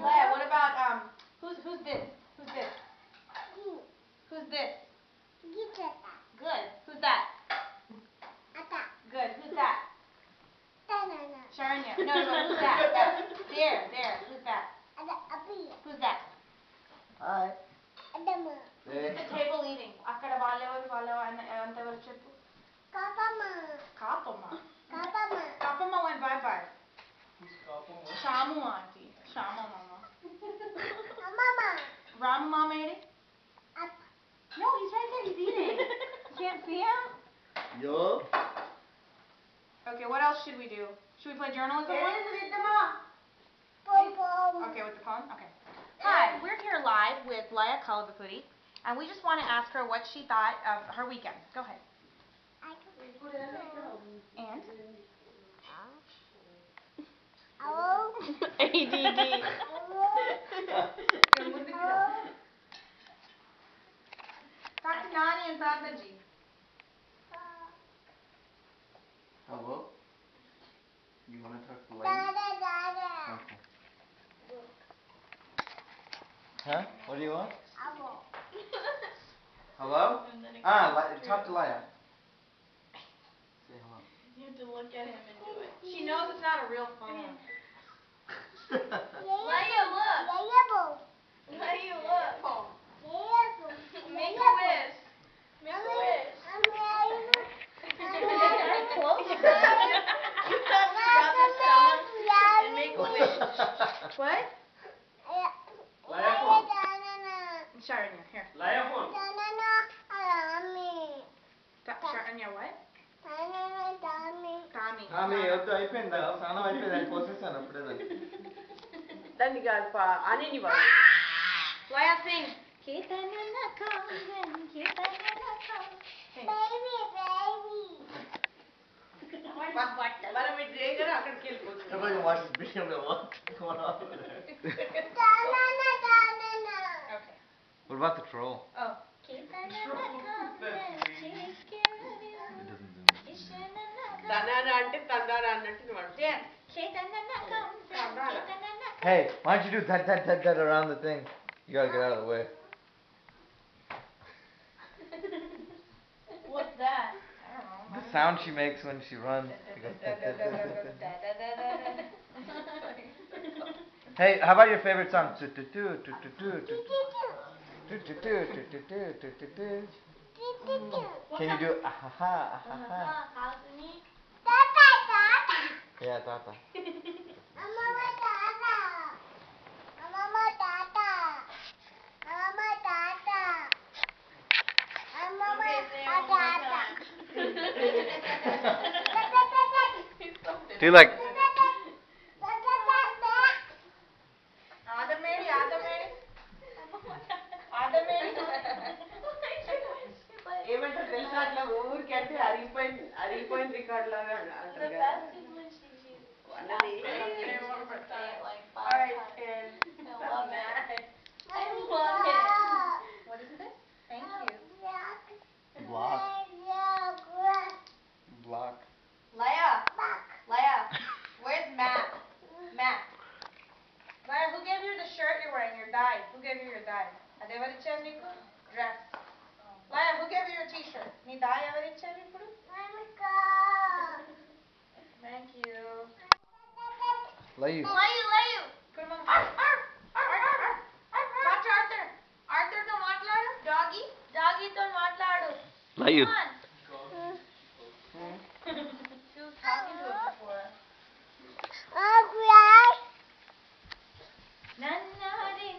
Leia, what about who's this? Who's this? Who's this? Good. Who's that? Good. Who's that? Sharanya. No, who's that? There. Who's that? Who's that? Hi. At the table eating. అక్కడ వాళ్ళెవరు అంతవరకు చెప్పు. Kapama went bye-bye. Who's Kapama? Shamu auntie. Shamu mama. Ramu mama ate? No, he's right there. He's eating. You can't see him? Yo. Okay, what else should we do? Should we play journalism? Okay, with the phone? Okay. Hi, we're here live with Leia Kalabapudi, and we just want to ask her what she thought of her weekend. Go ahead. And? ADD. Talk to Nani and Tataji. Hello? You want to talk to Lady? Okay. Huh? What do you want? Hello? Talk to Leia. Say hello. You have to look at him and do it. She knows it's not a real phone. Leia, look. Leia, look. Make a wish. Make a wish. Close it. You have to rub his stomach and make a wish. What? Leia phone. Sharanya, here. Leia phone. Sharanya, what? Tommy. ఆమె వద్దు అయిపోయిందా స్నానం అయిపోయింది పోసేసాను అప్పుడే దాన్ని కాదు అని వాడు Leia, sing. మనం ఇటు చేయగానే అక్కడికి వెళ్ళిపోతుంది. Everybody watches this video. What's going on over there? Okay. What about the troll? Oh. It doesn't zoom. ధనాన అంటే తందాన అన్నట్టు వాడు Dance. Hey, why don't you do that around the thing? You gotta get out of the way. What's that? I don't know. The sound she makes when she runs. Hey, how about your favorite song? Can you do ahaha, ahaha? Yeah, Tata. Do you like? ఏమంటారు తెలుసా అట్లా ఊరికి అంటే అరిగిపోయిన record లాగా అంటారు కదా Alright, and I love it. What is this? Thank you. Block. Leia, where's Matt? Leia, who gave you the shirt you're wearing, your dye? Who gave you your dye? Adevaricha Niku? Dress. Leia, who gave you your t-shirt? Ni dye evaricha Niku? Thank you. Lay you. Good mom. Talk to Arthur. Arthur to matladu. Doggy to matladu. Lay you. Come on. She was talking to him before. Nannari.